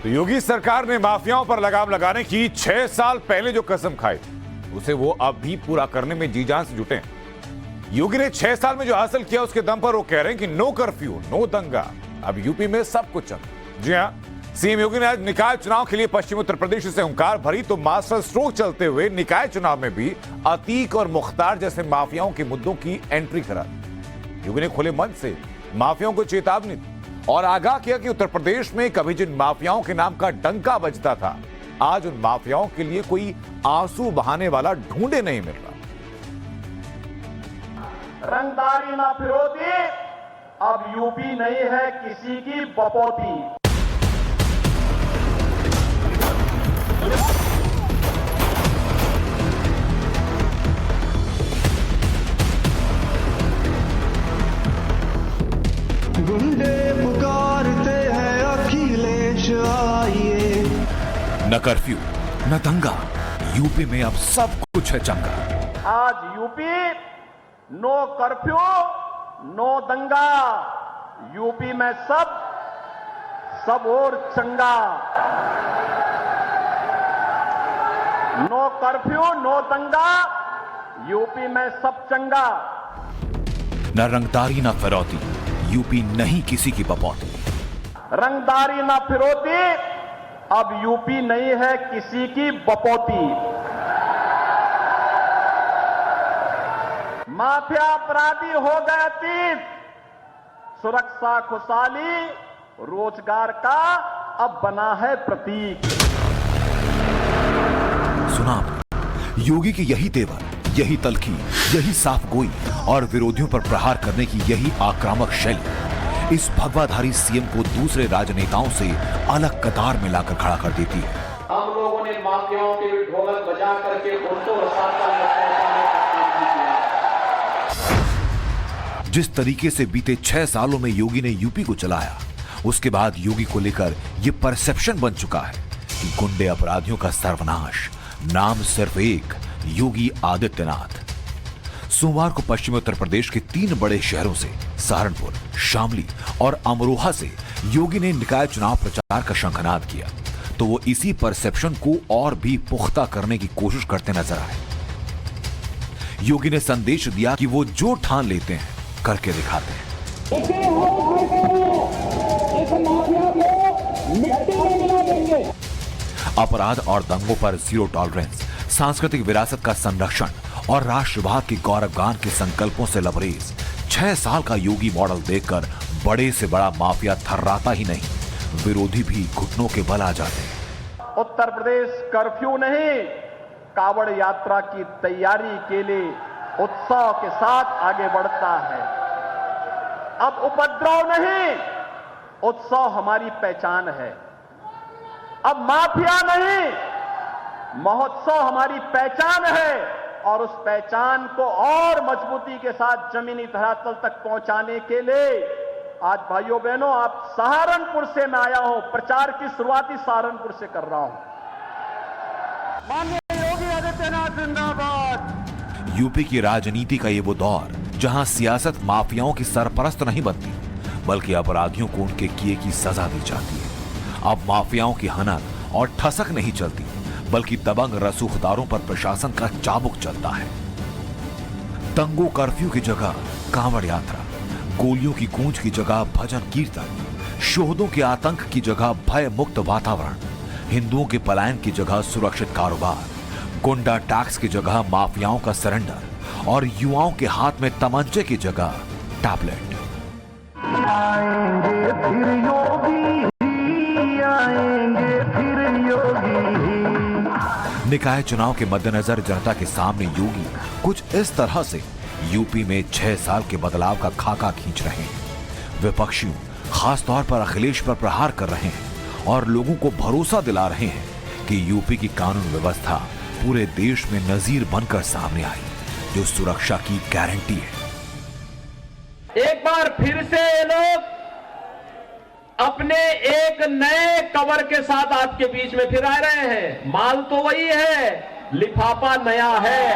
तो योगी सरकार ने माफियाओं पर लगाम लगाने की 6 साल पहले जो कसम खाई थी उसे वो अब भी पूरा करने में जी जान से जुटे हैं। योगी ने 6 साल में जो हासिल किया उसके दम पर वो कह रहे हैं कि नो कर्फ्यू, नो दंगा, अब यूपी में सब कुछ चल। जी हां, सीएम योगी ने आज निकाय चुनाव के लिए पश्चिम उत्तर प्रदेश से हुंकार भरी तो मास्टर स्ट्रोक चलते हुए निकाय चुनाव में भी अतीक और मुख्तार जैसे माफियाओं के मुद्दों की एंट्री करा दी। योगी ने खुले मन से माफियाओं को चेतावनी दी और आगाह किया कि उत्तर प्रदेश में कभी जिन माफियाओं के नाम का डंका बजता था, आज उन माफियाओं के लिए कोई आंसू बहाने वाला ढूंढे नहीं मिल रहा। रंगदारी ना फिरौती, अब यूपी नहीं है किसी की बपौती। गुंडे पुकारते हैं अखिलेश आइए। न कर्फ्यू न दंगा, यूपी में अब सब कुछ है चंगा। आज यूपी नो कर्फ्यू नो दंगा, यूपी में सब और चंगा। नो कर्फ्यू नो दंगा, यूपी में सब चंगा। न रंगदारी न फिरौती, यूपी नहीं किसी की बपौती। रंगदारी ना फिरौती, अब यूपी नहीं है किसी की बपौती। माफिया अपराधी हो गए अतीत, सुरक्षा खुशहाली रोजगार का अब बना है प्रतीक। सुना आपने? योगी की यही तेवर, यही तलखी, यही साफ गोई और विरोधियों पर प्रहार करने की यही आक्रामक शैली इस भगवाधारी सीएम को दूसरे राजनेताओं से अलग कतार में लाकर खड़ा कर देती है। हम लोगों ने माफियाओं के ढोलक बजा करके उनको रसाता में पहुंचाने का काम किया। जिस तरीके से बीते 6 सालों में योगी ने यूपी को चलाया, उसके बाद योगी को लेकर यह परसेप्शन बन चुका है कि गुंडे अपराधियों का सर्वनाश, नाम सिर्फ एक, योगी आदित्यनाथ। सोमवार को पश्चिमी उत्तर प्रदेश के 3 बड़े शहरों से सहारनपुर, शामली और अमरोहा से योगी ने निकाय चुनाव प्रचार का शंखनाद किया तो वो इसी परसेप्शन को और भी पुख्ता करने की कोशिश करते नजर आए। योगी ने संदेश दिया कि वो जो ठान लेते हैं करके दिखाते हैं। अपराध और दंगों पर जीरो टॉलरेंस, सांस्कृतिक विरासत का संरक्षण और राष्ट्रवाद के गौरवगान के संकल्पों से लबरेज 6 साल का योगी मॉडल देखकर बड़े से बड़ा माफिया थर्राता ही नहीं, विरोधी भी घुटनों के बल आ जाते हैं। उत्तर प्रदेश कर्फ्यू नहीं, कावड़ यात्रा की तैयारी के लिए उत्साह के साथ आगे बढ़ता है। अब उपद्रव नहीं, उत्साह हमारी पहचान है। अब माफिया नहीं, महोत्सव हमारी पहचान है और उस पहचान को और मजबूती के साथ जमीनी धरातल तक पहुंचाने के लिए आज भाइयों बहनों, आप सहारनपुर से मैं आया हूं, प्रचार की शुरुआत ही सहारनपुर से कर रहा हूं। माननीय योगी आदित्यनाथ जिंदाबाद। यूपी की राजनीति का ये वो दौर जहां सियासत माफियाओं की सरपरस्त नहीं बनती, बल्कि अपराधियों को उनके किए की सजा दी जाती है। अब माफियाओं की हनक और ठसक नहीं चलती, बल्कि दबंग रसूखदारों पर प्रशासन का चाबुक चलता है। दंगों कर्फ्यू की जगह कांवड़ यात्रा, गोलियों की गूंज की जगह भजन कीर्तन, शोहदों के आतंक की जगह भय मुक्त वातावरण, हिंदुओं के पलायन की जगह सुरक्षित कारोबार, गुंडा टैक्स की जगह माफियाओं का सरेंडर और युवाओं के हाथ में तमंचे की जगह टैबलेट। आएंगे फिर योगी, आएंगे फिर योगी। निकाय चुनाव के मद्देनजर जनता के सामने योगी कुछ इस तरह से यूपी में 6 साल के बदलाव का खाका खींच रहे हैं। विपक्षियों, खासतौर पर अखिलेश पर प्रहार कर रहे हैं और लोगों को भरोसा दिला रहे हैं कि यूपी की कानून व्यवस्था पूरे देश में नजीर बनकर सामने आई, जो सुरक्षा की गारंटी है। एक बार फिर से ये लोग अपने एक नए कवर के साथ आपके बीच में फिर आ रहे हैं। माल तो वही है, लिफाफा नया है।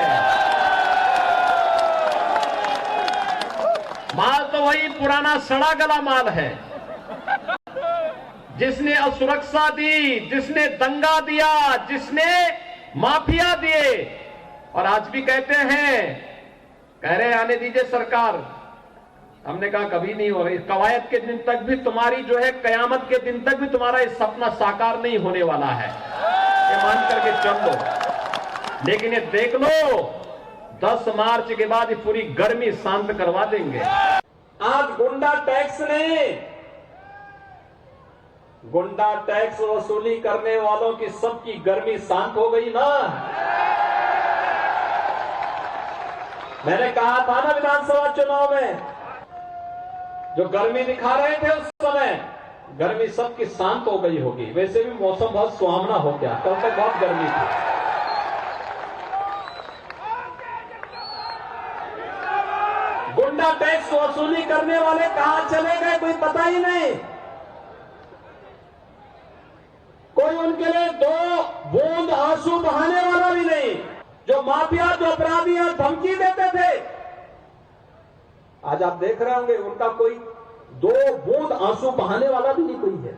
माल तो वही पुराना सड़ा गला माल है। जिसने असुरक्षा दी, जिसने दंगा दिया, जिसने माफिया दिए, और आज भी कहते हैं, कह रहे आने दीजिए सरकार। हमने कहा कभी नहीं हो रही, कवायद के दिन तक भी तुम्हारी जो है, कयामत के दिन तक भी तुम्हारा ये सपना साकार नहीं होने वाला है, ये मान करके चल लो। लेकिन ये देख लो, 10 मार्च के बाद ये पूरी गर्मी शांत करवा देंगे। आज गुंडा टैक्स ने, गुंडा टैक्स वसूली करने वालों की सबकी गर्मी शांत हो गई ना। मैंने कहा था ना विधानसभा चुनाव में, जो गर्मी दिखा रहे थे उस समय, गर्मी सबकी शांत हो गई होगी। वैसे भी मौसम बहुत सुहावना हो गया, कल तक बहुत गर्मी थी। गुंडा टैक्स वसूली करने वाले कहां चले गए, कोई पता ही नहीं। कोई उनके लिए 2 बूंद आंसू बहाने वाला भी नहीं। जो माफिया, जो अपराधी धमकी देते थे, आज आप देख रहे होंगे उनका कोई 2 बूंद आंसू बहाने वाला भी नहीं कोई है,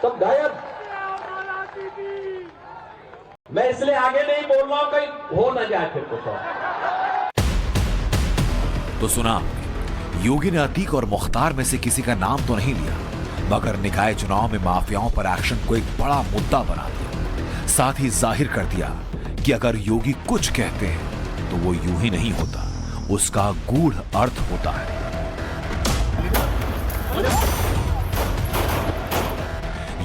सब गायब। मैं इसलिए आगे नहीं बोल रहा हूं, कहीं हो ना जाए फिर कुछ और। तो सुना आपने, योगी ने अतीक और मुख्तार में से किसी का नाम तो नहीं लिया, मगर निकाय चुनाव में माफियाओं पर एक्शन को एक बड़ा मुद्दा बना दिया। साथ ही जाहिर कर दिया कि अगर योगी कुछ कहते हैं तो वो यूं ही नहीं होता, उसका गूढ़ अर्थ होता है।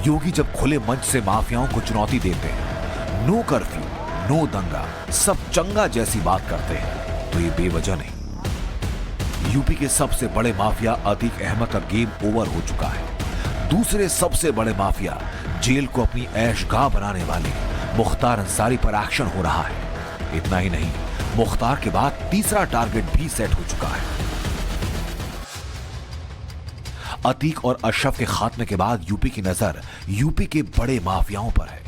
योगी जब खुले मंच से माफियाओं को चुनौती देते हैं, नो कर्फ्यू, नो दंगा, सब चंगा जैसी बात करते हैं, तो ये बेवजह नहीं। यूपी के सबसे बड़े माफिया अतीक अहमद का गेम ओवर हो चुका है। दूसरे सबसे बड़े माफिया, जेल को अपनी ऐशगाह बनाने वाले मुख्तार अंसारी पर एक्शन हो रहा है। इतना ही नहीं, मुख्तार के बाद तीसरा टारगेट भी सेट हो चुका है। अतीक और अशरफ के खात्मे के बाद यूपी की नजर यूपी के बड़े माफियाओं पर है।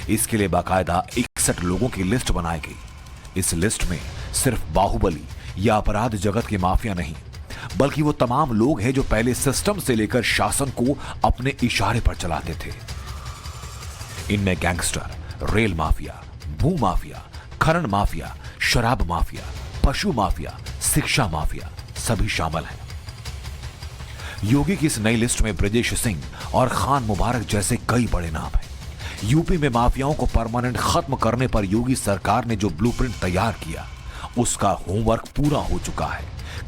इसके लिए बाकायदा 61 लोगों की लिस्ट बनाई गई। इस लिस्ट में सिर्फ बाहुबली या अपराध जगत के माफिया नहीं, बल्कि वो तमाम लोग हैं जो पहले सिस्टम से लेकर शासन को अपने इशारे पर चलाते थे। इनमें गैंगस्टर, रेल माफिया, भू माफिया, खनन माफिया, शराब माफिया, पशु माफिया, शिक्षा माफिया सभी शामिल हैं। योगी की इस नई लिस्ट में ब्रजेश सिंह और खान मुबारक जैसे कई बड़े नाम हैं। यूपी में माफियाओं को परमानेंट खत्म करने पर योगी सरकार ने जो ब्लूप्रिंट तैयार किया, उसका होमवर्क पूरा हो चुका है,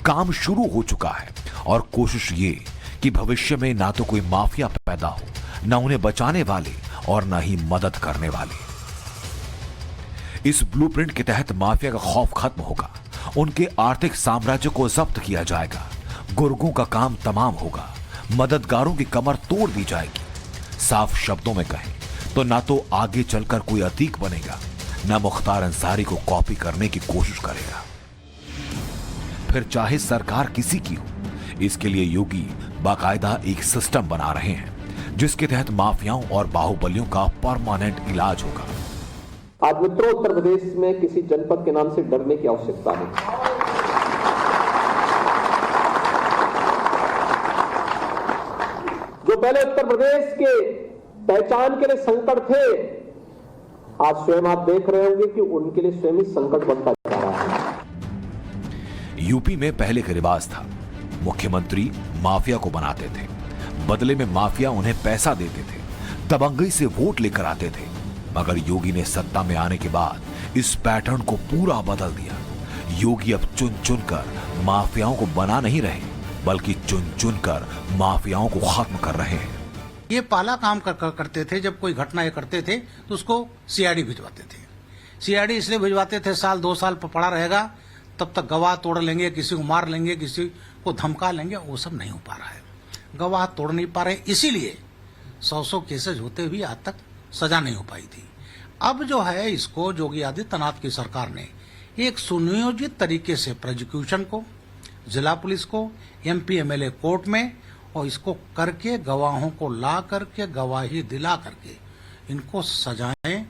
काम शुरू हो चुका है, और कोशिश ये कि भविष्य में ना तो कोई माफिया पैदा हो, ना उन्हें बचाने वाले और ना ही मदद करने वाले। इस ब्लूप्रिंट के तहत माफिया का खौफ खत्म होगा, उनके आर्थिक साम्राज्य को जब्त किया जाएगा, गुर्गों का काम तमाम होगा, मददगारों की कमर तोड़ दी जाएगी। साफ शब्दों में कहें तो ना तो आगे चलकर कोई अतीक बनेगा, ना मुख्तार अंसारी को कॉपी करने की कोशिश करेगा, फिर चाहे सरकार किसी की हो। इसके लिए योगी बाकायदा एक सिस्टम बना रहे हैं जिसके तहत माफियाओं और बाहुबलियों का परमानेंट इलाज होगा। आज मित्रों, उत्तर प्रदेश में किसी जनपद के नाम से डरने की आवश्यकता नहीं। जो पहले उत्तर प्रदेश के पहचान के लिए संकट थे, आज स्वयं आप देख रहे होंगे कि उनके लिए स्वयं ही संकट बनता जा रहा है। यूपी में पहले का रिवाज था, मुख्यमंत्री माफिया को बनाते थे, बदले में माफिया उन्हें पैसा देते थे, दबंगई से वोट लेकर आते थे। मगर योगी ने सत्ता में आने के बाद इस पैटर्न को पूरा बदल दिया। योगी अब चुन चुनकर माफियाओं को बना नहीं रहे, बल्कि चुन चुनकर माफियाओं को खत्म कर रहे हैं। ये पहला काम करते थे, जब कोई घटना ये करते थे तो उसको सीआईडी भिजवाते थे। सीआईडी इसलिए भिजवाते थे, 1-2 साल पड़ा रहेगा, तब तक गवाह तोड़ लेंगे, किसी को मार लेंगे, किसी को धमका लेंगे। वो सब नहीं हो पा रहा है, गवाह तोड़ नहीं पा रहे, इसीलिए 100 केसेज होते हुए आज तक सजा नहीं हो पाई थी। अब जो है, इसको योगी आदित्यनाथ की सरकार ने एक सुनियोजित तरीके से प्रोसिक्यूशन को, जिला पुलिस को, एमपी एमएलए कोर्ट में, और इसको करके गवाहों को ला करके, गवाही दिला करके इनको सजाएं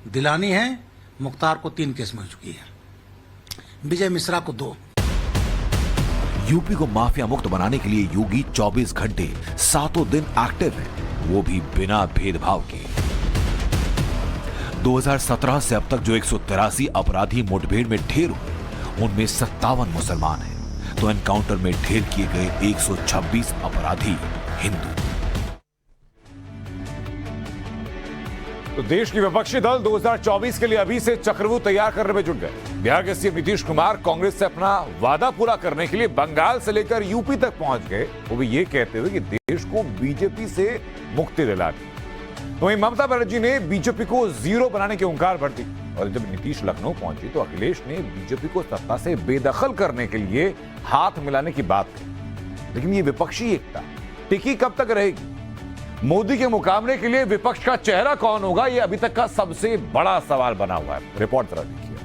दिलानी है। मुख्तार को 3 केस मिल चुकी है, विजय मिश्रा को 2। यूपी को माफिया मुक्त बनाने के लिए योगी 24 घंटे 7 दिन एक्टिव है। वो भी बिना भेदभाव के। 2017 से अब तक जो 183 अपराधी मुठभेड़ में ढेर हुए, उनमें 57 मुसलमान हैं, तो एनकाउंटर में ढेर किए गए 126 अपराधी हिंदू। तो देश की विपक्षी दल 2024 के लिए अभी से चक्रव्यूह तैयार करने में जुट गए। बिहार के सीएम नीतीश कुमार कांग्रेस से अपना वादा पूरा करने के लिए बंगाल से लेकर यूपी तक पहुंच गए, वो भी ये कहते हुए कि देश को बीजेपी से मुक्ति दिलानी। तो वहीं ममता बनर्जी ने बीजेपी को जीरो बनाने की हुंकार भर दी, और जब नीतीश लखनऊ पहुंची तो अखिलेश ने बीजेपी को सत्ता से बेदखल करने के लिए हाथ मिलाने की बात कही। लेकिन ये विपक्षी एकता टिकी कब तक रहेगी? मोदी के मुकाबले के लिए विपक्ष का चेहरा कौन होगा, यह अभी तक का सबसे बड़ा सवाल बना हुआ है। रिपोर्ट जरा देखिए।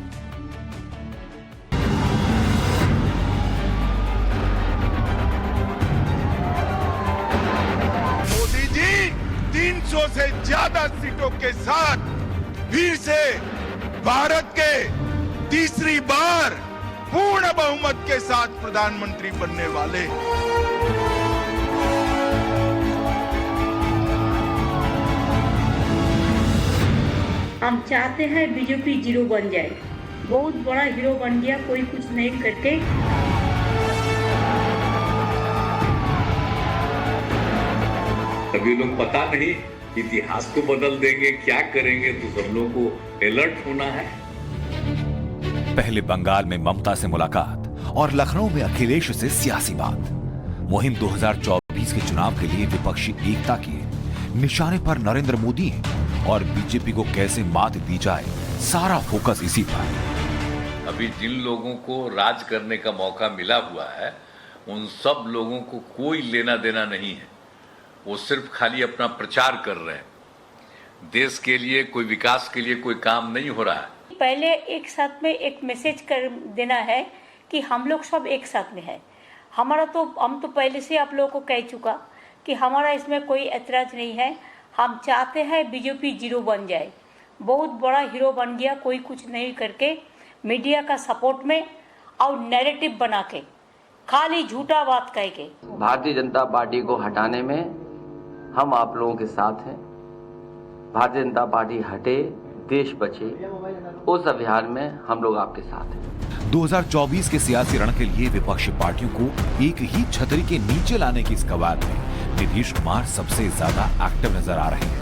मोदी जी 300 से ज्यादा सीटों के साथ फिर से भारत के तीसरी बार पूर्ण बहुमत के साथ प्रधानमंत्री बनने वाले। हम चाहते हैं बीजेपी जीरो बन जाए, बहुत बड़ा हीरो बन गया कोई कुछ नहीं करके। अभी लोग पता नहीं इतिहास को बदल देंगे, क्या करेंगे, तो सब लोगों को अलर्ट होना है। पहले बंगाल में ममता से मुलाकात और लखनऊ में अखिलेश से सियासी बात। मुहिम 2024 के चुनाव के लिए विपक्षी एकता की निशाने पर नरेंद्र मोदी हैं और बीजेपी को कैसे मात दी जाए, सारा फोकस इसी पर। अभी जिन लोगों को राज करने का मौका मिला हुआ है, उन सब लोगों को कोई लेना देना नहीं है। वो सिर्फ खाली अपना प्रचार कर रहे हैं। देश के लिए, कोई विकास के लिए कोई काम नहीं हो रहा है। पहले एक साथ में एक मैसेज कर देना है कि हम लोग सब एक साथ में है। हम तो पहले से आप लोगों को कह चुका कि हमारा इसमें कोई ऐतराज नहीं है। हम चाहते हैं बीजेपी जीरो बन जाए, बहुत बड़ा हीरो बन गया कोई कुछ नहीं करके, मीडिया का सपोर्ट में और नैरेटिव बना के, खाली झूठा बात कह के। भारतीय जनता पार्टी को हटाने में हम आप लोगों के साथ हैं। भारतीय जनता पार्टी हटे, देश बचे, उस अभियान में हम लोग आपके साथ हैं। 2024 के सियासी रण के लिए विपक्षी पार्टियों को एक ही छतरी के नीचे लाने की इस कवायद में नीतीश कुमार सबसे ज्यादा एक्टिव नजर आ रहे हैं।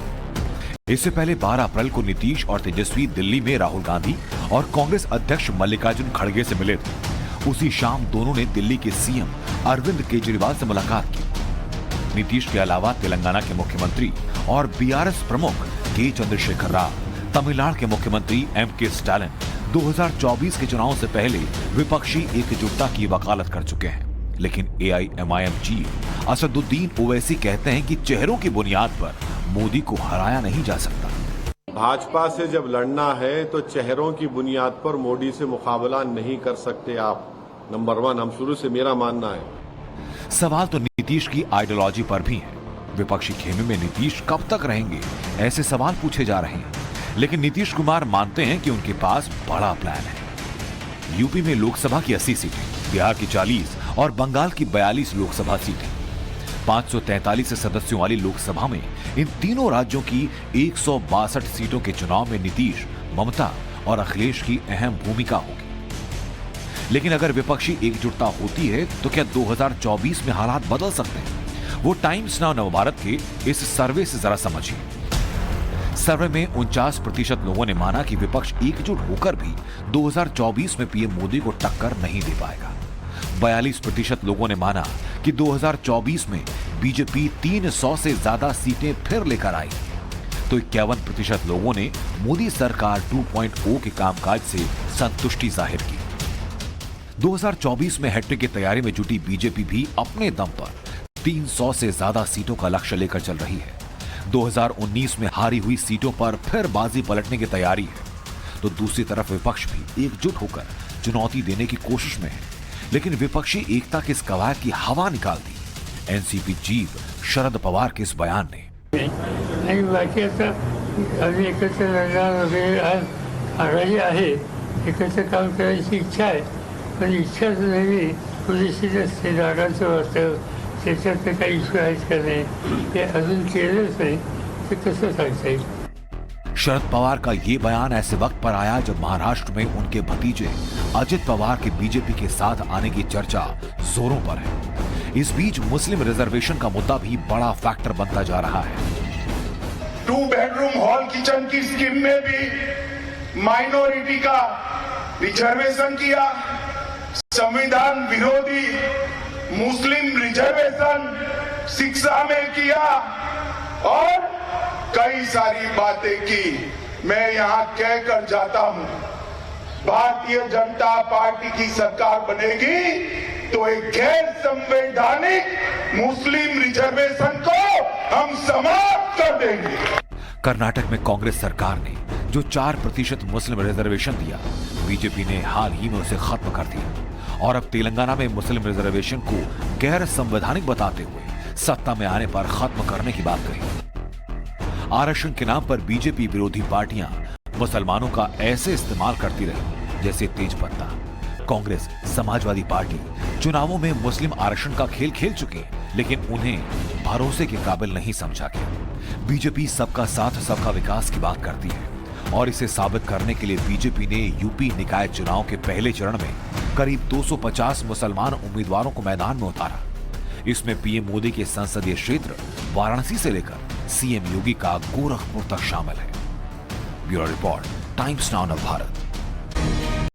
इससे पहले 12 अप्रैल को नीतीश और तेजस्वी दिल्ली में राहुल गांधी और कांग्रेस अध्यक्ष मल्लिकार्जुन खड़गे से मिले थे। उसी शाम दोनों ने दिल्ली के सीएम अरविंद केजरीवाल से मुलाकात की। नीतीश के अलावा तेलंगाना के मुख्यमंत्री और बीआरएस प्रमुख के चंद्रशेखर राव, तमिलनाडु के मुख्यमंत्री एमके स्टालिन 2024 के चुनाव से पहले विपक्षी एकजुटता की वकालत कर चुके हैं। लेकिन एआईएमआईएम चीफ असदुद्दीन ओवैसी कहते हैं कि चेहरों की बुनियाद पर मोदी को हराया नहीं जा सकता। भाजपा से जब लड़ना है तो चेहरों की बुनियाद पर मोदी से मुकाबला नहीं कर सकते आप। नंबर 1 हम शुरू से मेरा मानना है। सवाल तो नीतीश की आइडियोलॉजी पर भी है। विपक्षी खेमे में नीतीश कब तक रहेंगे, ऐसे सवाल पूछे जा रहे हैं। लेकिन नीतीश कुमार मानते हैं कि उनके पास बड़ा प्लान है। यूपी में लोकसभा की 80 सीटें, बिहार की 40 और बंगाल की 42 लोकसभा सीटें। 543 सदस्यों वाली लोकसभा में इन तीनों राज्यों की 162 सीटों के चुनाव में नीतीश, ममता और अखिलेश की अहम भूमिका होगी। लेकिन अगर विपक्षी एकजुटता होती है तो क्या 2024 में हालात बदल सकते हैं? वो टाइम्स नाउ नवभारत के इस सर्वे से जरा समझिए। सर्वे में 49% लोगों ने माना कि विपक्ष एकजुट होकर भी 2024 में पीएम मोदी को टक्कर नहीं दे पाएगा। 42% लोगों ने माना कि 2024 में बीजेपी 300 से ज्यादा सीटें फिर लेकर आई। तो 51% लोगों ने मोदी सरकार 2.0 के कामकाज से संतुष्टि जाहिर की। 2024 में हैट्रिक की तैयारी में जुटी बीजेपी भी अपने दम पर 300 से ज्यादा सीटों का लक्ष्य लेकर चल रही है। 2019 में हारी हुई सीटों पर फिर बाजी पलटने की तैयारी है। तो दूसरी तरफ विपक्ष भी एकजुट होकर चुनौती देने की कोशिश में है। लेकिन विपक्षी एकता की इस कवायद की हवा निकाल दी एनसीपी चीफ शरद पवार के इस बयान ने। आणि बाकी आता आम्ही एकत्र लढणार वगैरे आघाडी आहे, एकत्र काम करायची इच्छा आहे, पण इच्छाच नाही, पुरेशी नसते, जागांचं वाटतं, त्याच्यात काही इश्यू आहेत का नाही ते अजून केलंच नाही ते कसं सांगता येईल. शरद पवार का ये बयान ऐसे वक्त पर आया जब महाराष्ट्र में उनके भतीजे अजित पवार के बीजेपी के साथ आने की चर्चा जोरों पर है. इस बीच मुस्लिम रिजर्वेशन का मुद्दा भी बड़ा फैक्टर बनता जा रहा है. 2 बेडरूम हॉल किचन की स्कीम में भी माइनॉरिटी का रिजर्वेशन किया. संविधान विरोधी मुस्लिम रिजर्वेशन शिक्षा में किया और कई सारी बातें की. मैं यहां कहकर जाता हूं, भारतीय जनता पार्टी की सरकार बनेगी तो एक गैर संवैधानिक मुस्लिम रिजर्वेशन को हम समाप्त कर देंगे. कर्नाटक में कांग्रेस सरकार ने जो 4% मुस्लिम रिजर्वेशन दिया, बीजेपी ने हाल ही में उसे खत्म कर दिया और अब तेलंगाना में मुस्लिम रिजर्वेशन को गैर संवैधानिक बताते हुए सत्ता में आने पर खत्म करने की बात कही. आरक्षण के नाम पर बीजेपी विरोधी पार्टियां मुसलमानों का ऐसे इस्तेमाल करती रही जैसे तेज पत्ता. कांग्रेस, समाजवादी पार्टी चुनावों में मुस्लिम आरक्षण का खेल खेल चुके, लेकिन उन्हें भरोसे के काबिल नहीं समझा गया. बीजेपी सबका साथ सबका विकास की बात करती है और इसे साबित करने के लिए बीजेपी ने यूपी निकाय चुनाव के पहले चरण में करीब 250 मुसलमान उम्मीदवारों को मैदान में उतारा. इसमें पीएम मोदी के संसदीय क्षेत्र वाराणसी से लेकर सीएम योगी का गोरखपुर तक शामिल है. Bureau report, times now Bharat.